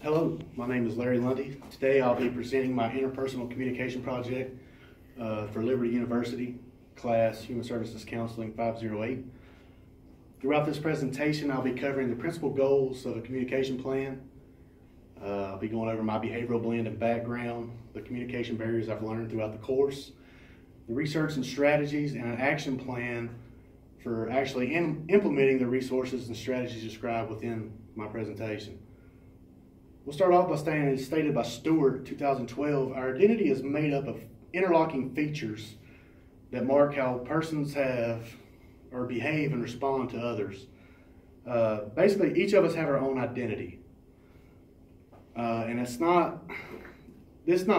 Hello, my name is Larry Lundy. Today I'll be presenting my interpersonal communication project for Liberty University, class Human Services Counseling 508. Throughout this presentation, I'll be covering the principal goals of a communication plan. I'll be going over my behavioral blend and background, the communication barriers I've learned throughout the course, the research and strategies, and an action plan for actually implementing the resources and strategies described within my presentation. We'll start off by saying, as stated by Stewart, 2012, our identity is made up of interlocking features that mark how persons have or behave and respond to others. Basically, each of us have our own identity. And this not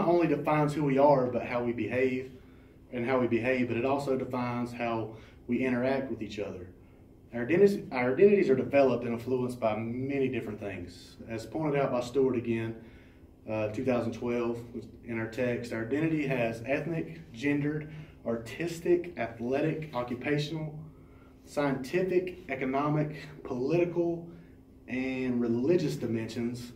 only defines who we are, but how we behave, but it also defines how we interact with each other. Our identities are developed and influenced by many different things. As pointed out by Stewart again, 2012 in our text, our identity has ethnic, gendered, artistic, athletic, occupational, scientific, economic, political, and religious dimensions.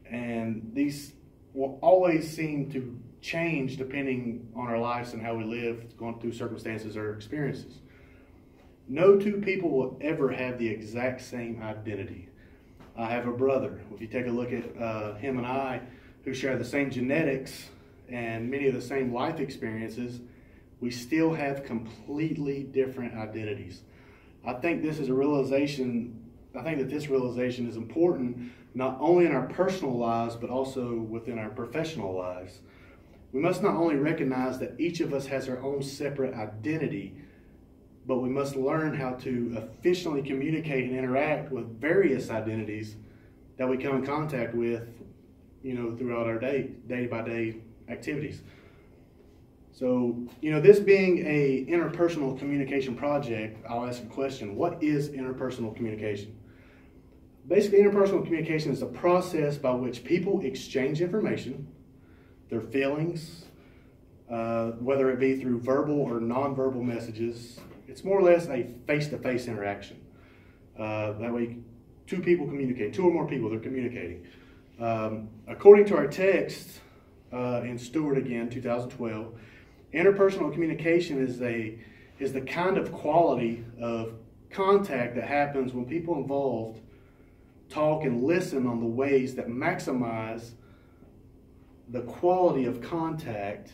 And these will always seem to change depending on our lives and how we live, going through circumstances or experiences. No two people will ever have the exact same identity. I have a brother. If you take a look at him and I, who share the same genetics and many of the same life experiences, we still have completely different identities. I think this realization is important not only in our personal lives, but also within our professional lives. We must not only recognize that each of us has our own separate identity, but we must learn how to efficiently communicate and interact with various identities that we come in contact with, throughout our day-by-day activities. So, this being a interpersonal communication project, I'll ask a question. What is interpersonal communication? Basically, interpersonal communication is a process by which people exchange information, their feelings, whether it be through verbal or nonverbal messages. It's more or less a face-to-face interaction. That way, two people communicate, two or more people, they're communicating. According to our text in Stewart again, 2012, interpersonal communication is the kind of quality of contact that happens when people involved talk and listen on the ways that maximize the quality of contact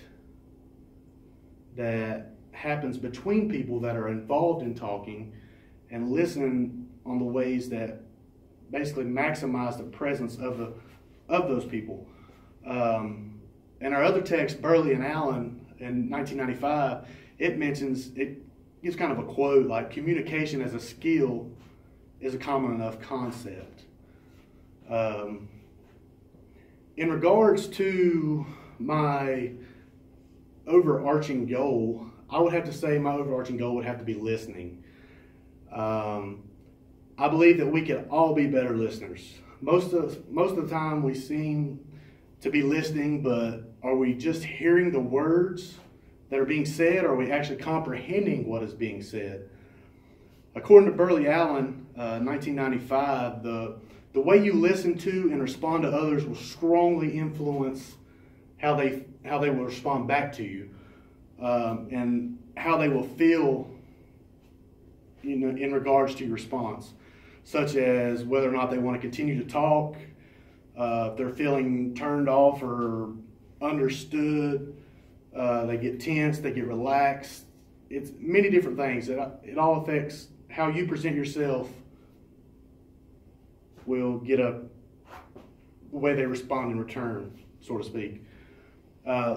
that happens between people that are involved in talking, and listen on the ways that basically maximize the presence of those people. In our other text, Burley and Allen, in 1995, it gives kind of a quote like, communication as a skill is a common enough concept. In regards to my overarching goal, I would have to say my overarching goal would have to be listening. I believe that we could all be better listeners. Most of the time we seem to be listening, but are we just hearing the words that are being said, or are we actually comprehending what is being said? According to Burley Allen, 1995, the way you listen to and respond to others will strongly influence how they will respond back to you. And how they will feel, in regards to your response, such as whether or not they want to continue to talk, if they're feeling turned off or understood, they get tense, they get relaxed. It's many different things. It all affects how you present yourself. Will get the way they respond in return, so to speak.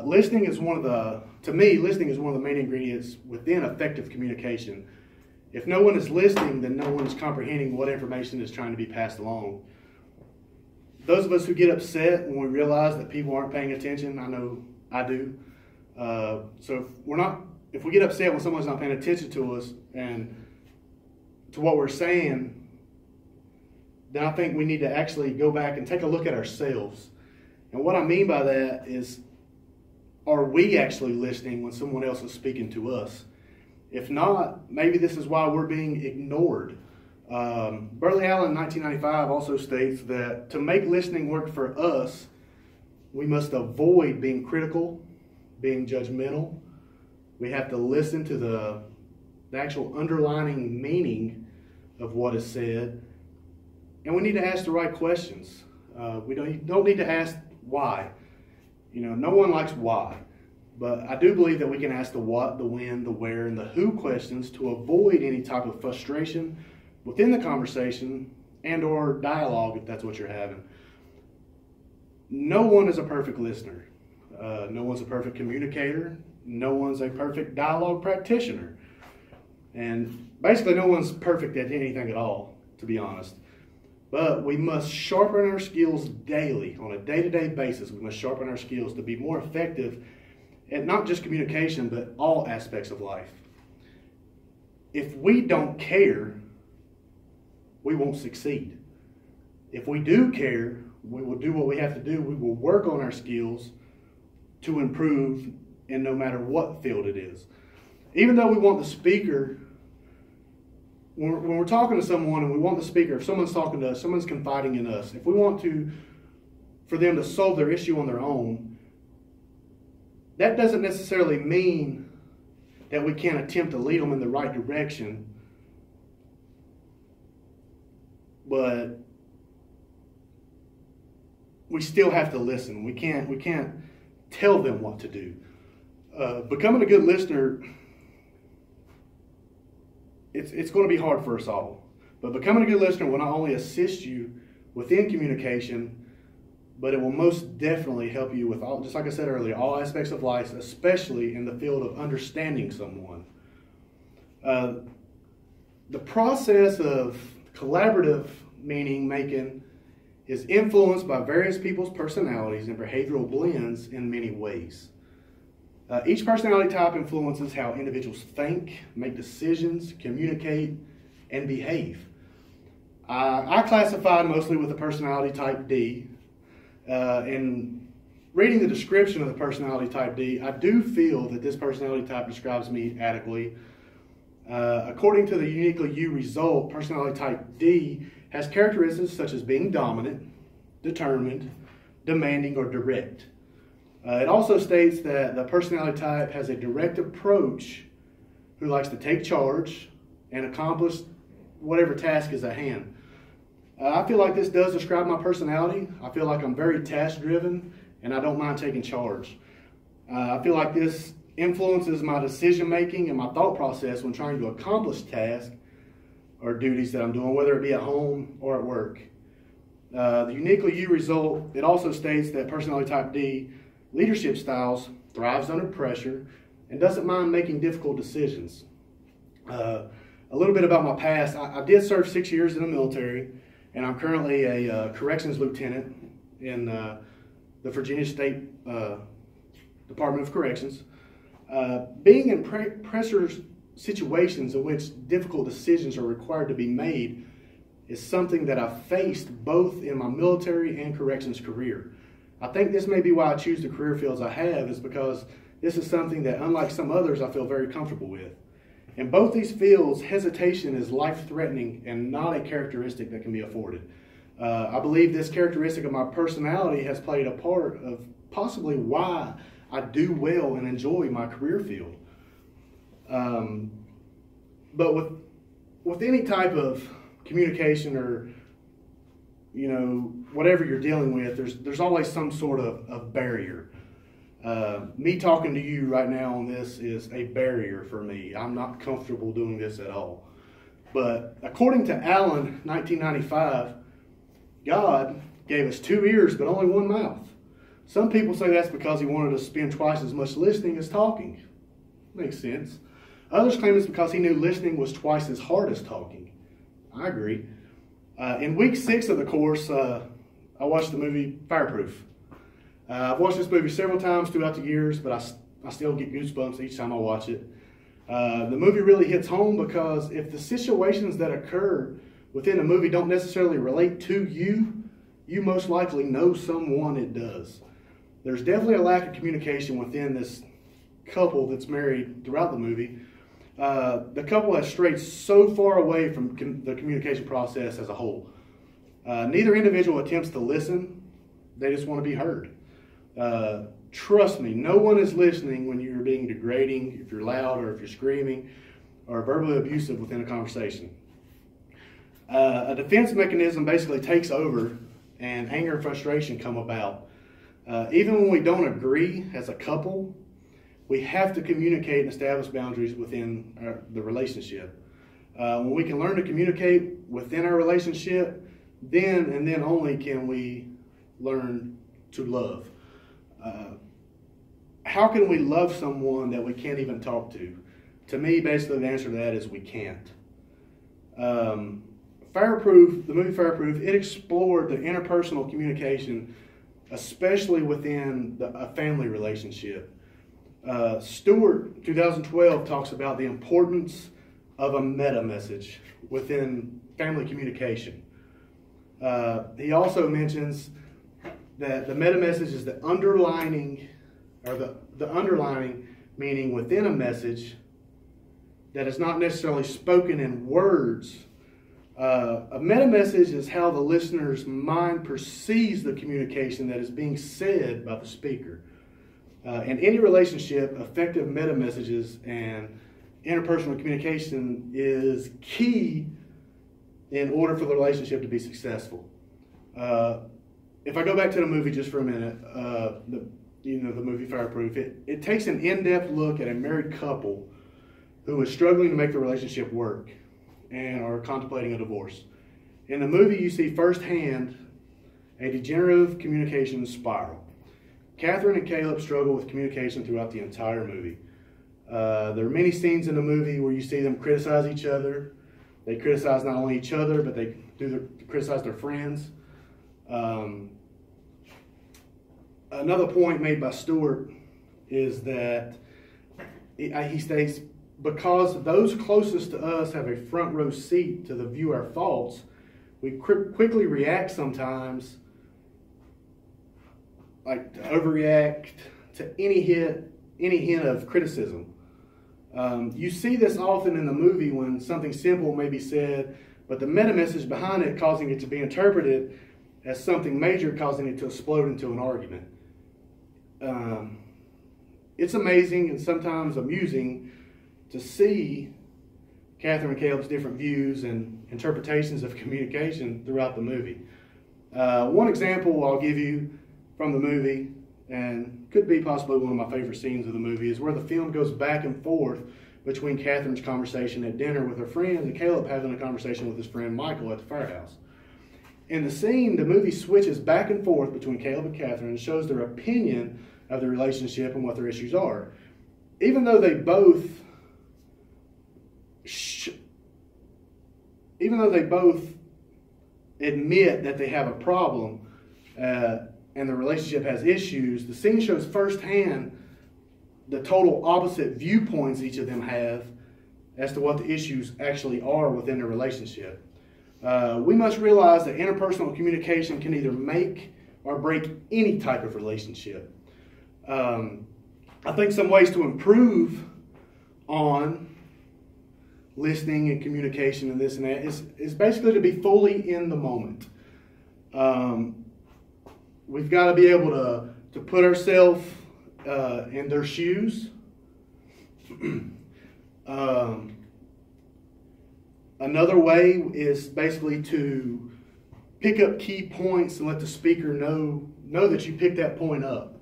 Listening is one of the main ingredients within effective communication. If no one is listening, then no one is comprehending what information is trying to be passed along. Those of us who get upset when we realize that people aren't paying attention, I know I do. So if we get upset when someone's not paying attention to us and to what we're saying, then I think we need to actually go back and take a look at ourselves. And what I mean by that is, are we actually listening when someone else is speaking to us? If not, maybe this is why we're being ignored. Burley Allen in 1995 also states that to make listening work for us, we must avoid being critical, being judgmental. We have to listen to the actual underlying meaning of what is said, and we need to ask the right questions. We don't need to ask why. No one likes why, but I do believe that we can ask the what, the when, the where, and the who questions to avoid any type of frustration within the conversation and or dialogue, if that's what you're having. No one is a perfect listener. No one's a perfect communicator. No one's a perfect dialogue practitioner. And basically no one's perfect at anything at all, to be honest. But we must sharpen our skills daily, on a day-to-day basis. We must sharpen our skills to be more effective at not just communication, but all aspects of life. If we don't care, we won't succeed. If we do care, we will do what we have to do. We will work on our skills to improve in no matter what field it is. Even though we want the speaker, when we're talking to someone and we want the speaker, if someone's talking to us, someone's confiding in us, if we want for them to solve their issue on their own, that doesn't necessarily mean that we can't attempt to lead them in the right direction, but we still have to listen. We can't tell them what to do. Becoming a good listener, it's going to be hard for us all. But becoming a good listener will not only assist you within communication, but it will most definitely help you with all, just like I said earlier, all aspects of life, especially in the field of understanding someone. The process of collaborative meaning making is influenced by various people's personalities and behavioral blends in many ways. Each personality type influences how individuals think, make decisions, communicate, and behave. I classified mostly with the personality type D. In reading the description of the personality type D, I do feel that this personality type describes me adequately. According to the Uniquely You result, personality type D has characteristics such as being dominant, determined, demanding, or direct. It also states that the personality type has a direct approach, who likes to take charge and accomplish whatever task is at hand. I feel like this does describe my personality. I feel like I'm very task-driven, and I don't mind taking charge. I feel like this influences my decision-making and my thought process when trying to accomplish tasks or duties that I'm doing, whether it be at home or at work. The Uniquely You result, it also states that personality type D leadership styles thrives under pressure and doesn't mind making difficult decisions. A little bit about my past. I did serve 6 years in the military, and I'm currently a corrections lieutenant in the Virginia State Department of Corrections. Being in pressure situations in which difficult decisions are required to be made is something that I've faced both in my military and corrections career. I think this may be why I choose the career fields I have, is because this is something that, unlike some others, I feel very comfortable with. In both these fields, hesitation is life-threatening and not a characteristic that can be afforded. I believe this characteristic of my personality has played a part of possibly why I do well and enjoy my career field. But with any type of communication or whatever you're dealing with, there's always some sort of barrier. Me talking to you right now on this is a barrier for me. I'm not comfortable doing this at all. But according to Allen, 1995, God gave us 2 ears but only 1 mouth. Some people say that's because he wanted us to spend twice as much listening as talking. Makes sense. Others claim it's because he knew listening was twice as hard as talking. I agree. In week 6 of the course, I watched the movie Fireproof. I've watched this movie several times throughout the years, but I still get goosebumps each time I watch it. The movie really hits home because if the situations that occur within the movie don't necessarily relate to you, you most likely know someone it does. There's definitely a lack of communication within this couple that's married throughout the movie. the couple has strayed so far away from the communication process as a whole. Neither individual attempts to listen. They just want to be heard. Trust me, no one is listening when you're being degrading, if you're loud or if you're screaming or verbally abusive within a conversation. A defense mechanism basically takes over and anger and frustration come about. Even when we don't agree as a couple, we have to communicate and establish boundaries within the relationship. When we can learn to communicate within our relationship, then and then only can we learn to love. How can we love someone that we can't even talk to? To me, basically the answer to that is we can't. Fireproof, the movie Fireproof, it explored the interpersonal communication, especially within a family relationship. Stewart, 2012, talks about the importance of a meta message within family communication. He also mentions that the meta message is the underlining, or the underlining meaning within a message that is not necessarily spoken in words. A meta message is how the listener's mind perceives the communication that is being said by the speaker. In any relationship, effective meta messages and interpersonal communication is key in order for the relationship to be successful. If I go back to the movie just for a minute, the movie Fireproof, it takes an in-depth look at a married couple who is struggling to make the relationship work and are contemplating a divorce. In the movie, you see firsthand a degenerative communication spiral. Catherine and Caleb struggle with communication throughout the entire movie. There are many scenes in the movie where you see them criticize each other. They criticize not only each other, but they criticize their friends. Another point made by Stewart is that he states, because those closest to us have a front row seat to the view our faults, we quickly react sometimes, like to overreact to any hint of criticism. You see this often in the movie when something simple may be said, but the meta message behind it causing it to be interpreted as something major, causing it to explode into an argument. It's amazing and sometimes amusing to see Catherine and Caleb's different views and interpretations of communication throughout the movie. One example I'll give you from the movie, and could be possibly one of my favorite scenes of the movie, is where the film goes back and forth between Catherine's conversation at dinner with her friends and Caleb having a conversation with his friend Michael at the firehouse. In the scene, the movie switches back and forth between Caleb and Catherine and shows their opinion of the relationship and what their issues are. Even though they both admit that they have a problem and the relationship has issues, the scene shows firsthand the total opposite viewpoints each of them have as to what the issues actually are within the relationship. We must realize that interpersonal communication can either make or break any type of relationship. I think some ways to improve on listening and communication and this and that is basically to be fully in the moment. We've got to be able to put ourselves in their shoes. Another way is basically to pick up key points and let the speaker know that you picked that point up.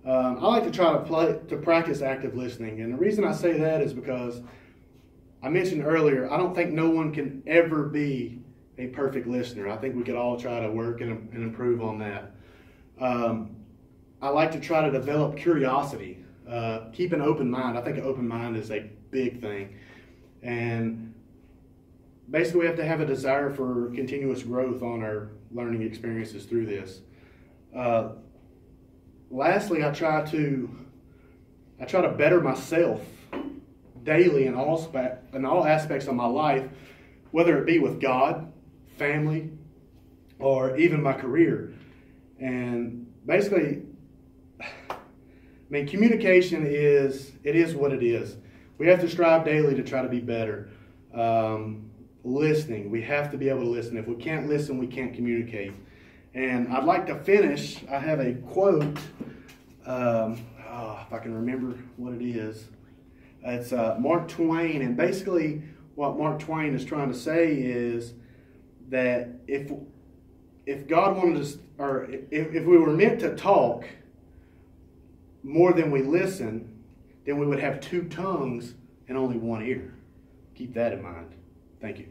I like to try to practice active listening, and the reason I say that is because I mentioned earlier, I don't think no one can ever be a perfect listener. I think we could all try to work and improve on that. I like to try to develop curiosity, keep an open mind. I think an open mind is a big thing. And basically we have to have a desire for continuous growth on our learning experiences through this. Lastly, I try to better myself daily in all aspects of my life, whether it be with God, family, or even my career. And basically, communication is what it is. We have to strive daily to try to be better. Listening, we have to be able to listen. If we can't listen, we can't communicate. And I'd like to finish. I have a quote. If I can remember what it is. It's Mark Twain, and basically what Mark Twain is trying to say is that if God wanted us, or if we were meant to talk more than we listen, then we would have two tongues and only one ear. Keep that in mind. Thank you.